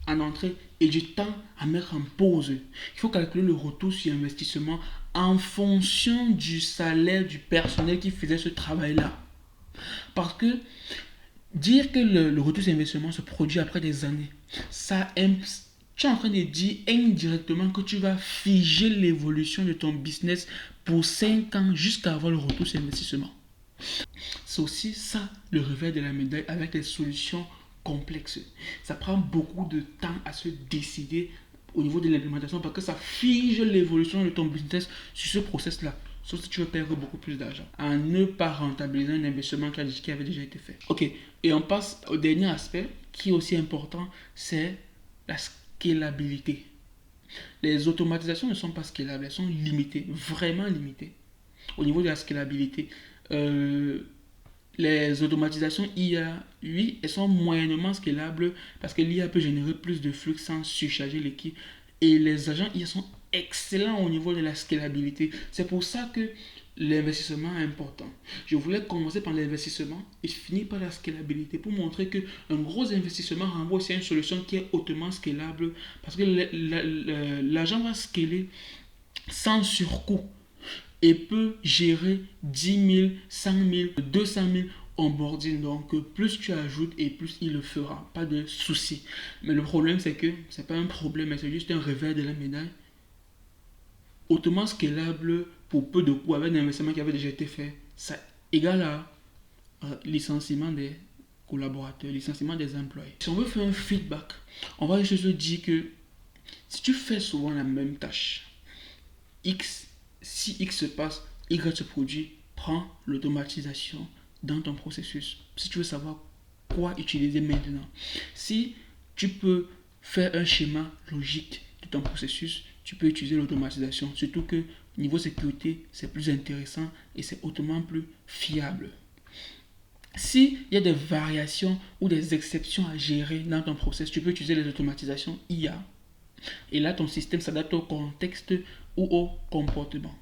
en entrée et du temps à mettre en pause, il faut calculer le retour sur investissement en fonction du salaire du personnel qui faisait ce travail-là. Parce que dire que le retour sur investissement se produit après des années, tu es en train de dire indirectement que tu vas figer l'évolution de ton business pour 5 ans jusqu'à avoir le retour sur investissement. C'est aussi ça le revers de la médaille avec les solutions complexes. Ça prend beaucoup de temps à se décider au niveau de l'implémentation parce que ça fige l'évolution de ton business sur ce process-là. sauf si tu veux perdre beaucoup plus d'argent, à ne pas rentabiliser un investissement qui avait déjà été fait. Ok, et on passe au dernier aspect qui est aussi important, c'est la scalabilité. Les automatisations ne sont pas scalables, elles sont limitées, vraiment limitées. Au niveau de la scalabilité, les automatisations IA, oui, elles sont moyennement scalables parce que l'IA peut générer plus de flux sans surcharger l'équipe. Et les agents IA sont excellents au niveau de la scalabilité. C'est pour ça que l'investissement est important. Je voulais commencer par l'investissement et finir par la scalabilité pour montrer qu'un gros investissement renvoie aussi à une solution qui est hautement scalable parce que l'agent va scaler sans surcoût et peut gérer 10 000, 100 000, 200 000 onboarding. Donc, plus tu ajoutes et plus il le fera. Pas de souci. Mais le problème, c'est que ce n'est pas un problème, mais c'est juste un revers de la médaille. Hautement scalable pour peu de coûts avec un investissement qui avait déjà été fait. Ça égale à licenciement des collaborateurs, licenciement des employés. Si on veut faire un feedback, on va juste se dire que si tu fais souvent la même tâche, si X se passe, Y se produit, prends l'automatisation dans ton processus. Si tu veux savoir quoi utiliser maintenant, si tu peux faire un schéma logique de ton processus, tu peux utiliser l'automatisation. Surtout que niveau sécurité, c'est plus intéressant et c'est hautement plus fiable. S'il y a des variations ou des exceptions à gérer dans ton processus, tu peux utiliser les automatisations IA. Et là, ton système s'adapte au contexte ou au comportement.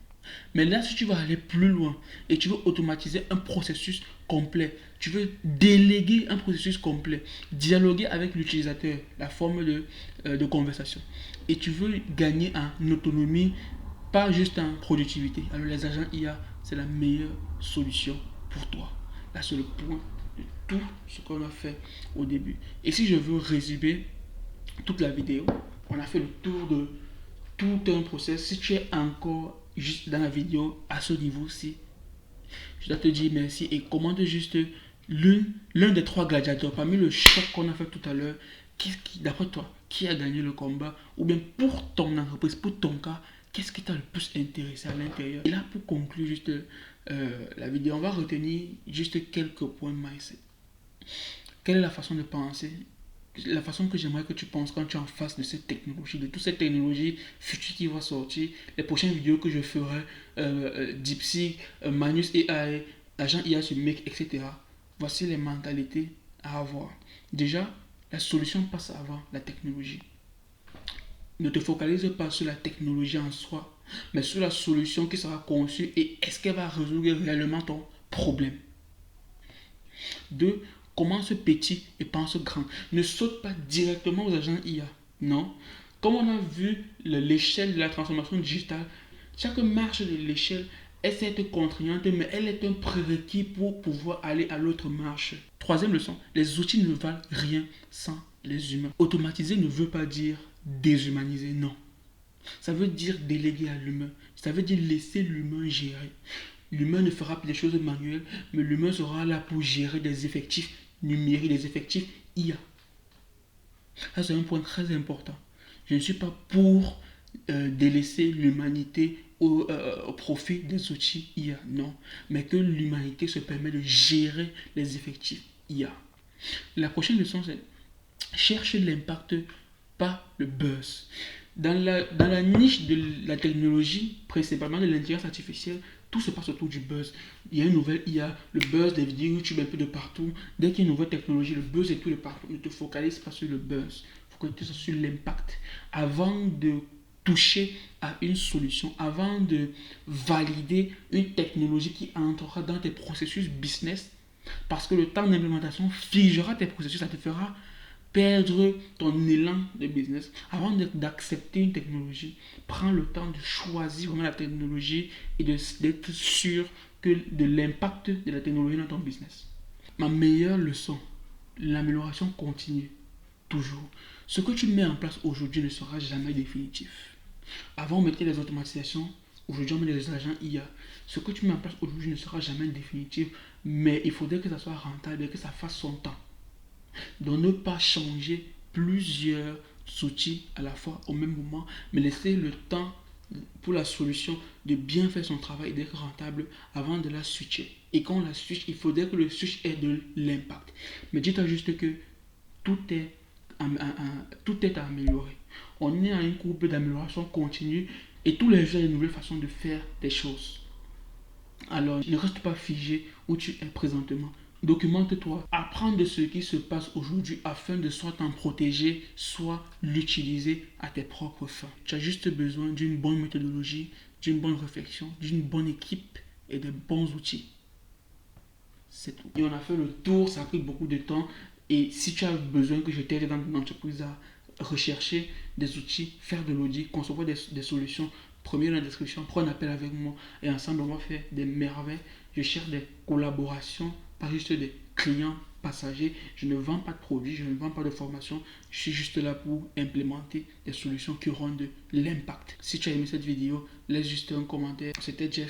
Mais là, si tu veux aller plus loin et tu veux automatiser un processus complet, tu veux déléguer un processus complet, dialoguer avec l'utilisateur, la forme de conversation, et tu veux gagner en autonomie, pas juste en productivité, alors les agents IA, c'est la meilleure solution pour toi. Là, c'est le point de tout ce qu'on a fait au début. Et si je veux résumer toute la vidéo, on a fait le tour de tout un process. Si tu es encore juste dans la vidéo à ce niveau-ci, je dois te dire merci et commente juste l'un des 3 gladiateurs parmi le choc qu'on a fait tout à l'heure. D'après toi, qui a gagné le combat? Ou bien pour ton entreprise, pour ton cas, qu'est-ce qui t'a le plus intéressé à l'intérieur? Et là, pour conclure juste la vidéo, on va retenir juste quelques points mindset. Quelle est la façon de penser? La façon que j'aimerais que tu penses quand tu es en face de cette technologie, de toutes ces technologies futures qui vont sortir, les prochaines vidéos que je ferai, DeepSeek, Manus AI, Agent IA sur Make, etc. Voici les mentalités à avoir. Déjà, la solution passe avant la technologie. Ne te focalise pas sur la technologie en soi, mais sur la solution qui sera conçue et est-ce qu'elle va résoudre réellement ton problème. 2. Commence petit et pense grand. Ne saute pas directement aux agents IA. Non. Comme on a vu l'échelle de la transformation digitale, chaque marche de l'échelle est certes contraignante, mais elle est un prérequis pour pouvoir aller à l'autre marche. 3e leçon, les outils ne valent rien sans les humains. Automatiser ne veut pas dire déshumaniser, non. Ça veut dire déléguer à l'humain. Ça veut dire laisser l'humain gérer. L'humain ne fera plus des choses manuelles, mais l'humain sera là pour gérer des effectifs numériques, des effectifs IA. Ça, c'est un point très important. Je ne suis pas pour délaisser l'humanité au profit des outils IA, non. Mais que l'humanité se permet de gérer les effectifs IA. La prochaine leçon, c'est chercher l'impact, pas le buzz. Dans la niche de la technologie, principalement de l'intelligence artificielle, tout se passe autour du buzz. Il y a une nouvelle IA, le buzz des vidéos YouTube un peu de partout. Dès qu'il y a une nouvelle technologie, le buzz est tout de partout. Ne te focalise pas sur le buzz. Focalise sur l'impact. Avant de toucher à une solution, avant de valider une technologie qui entrera dans tes processus business, parce que le temps d'implémentation figera tes processus, ça te fera perdre ton élan de business. Avant d'accepter une technologie, prends le temps de choisir vraiment la technologie et d'être sûr de l'impact de la technologie dans ton business. Ma meilleure leçon, l'amélioration continue, toujours. Ce que tu mets en place aujourd'hui ne sera jamais définitif. Avant, on mettait les automatisations, aujourd'hui, on met les agents IA. Ce que tu mets en place aujourd'hui ne sera jamais définitif, mais il faudrait que ça soit rentable et que ça fasse son temps. Donc ne pas changer plusieurs outils à la fois au même moment, mais laisser le temps pour la solution de bien faire son travail et d'être rentable avant de la switcher. Et quand on la switch, il faudrait que le switch ait de l'impact. Mais dis-toi juste que tout est à améliorer. On est à une courbe d'amélioration continue et tous les jours, il y a de nouvelles façons de faire des choses. Alors, ne reste pas figé où tu es présentement. Documente-toi, apprends de ce qui se passe aujourd'hui afin de soit t'en protéger, soit l'utiliser à tes propres fins. Tu as juste besoin d'une bonne méthodologie, d'une bonne réflexion, d'une bonne équipe et de bons outils. C'est tout. Et on a fait le tour, ça a pris beaucoup de temps. Et si tu as besoin que je t'aide dans ton entreprise à rechercher des outils, faire de l'audit, concevoir des solutions, premier dans la description, prends un appel avec moi et ensemble on va faire des merveilles. Je cherche des collaborations, pas juste des clients passagers. Je ne vends pas de produits, je ne vends pas de formation. Je suis juste là pour implémenter des solutions qui auront de l'impact. Si tu as aimé cette vidéo, laisse juste un commentaire. C'était Jeff.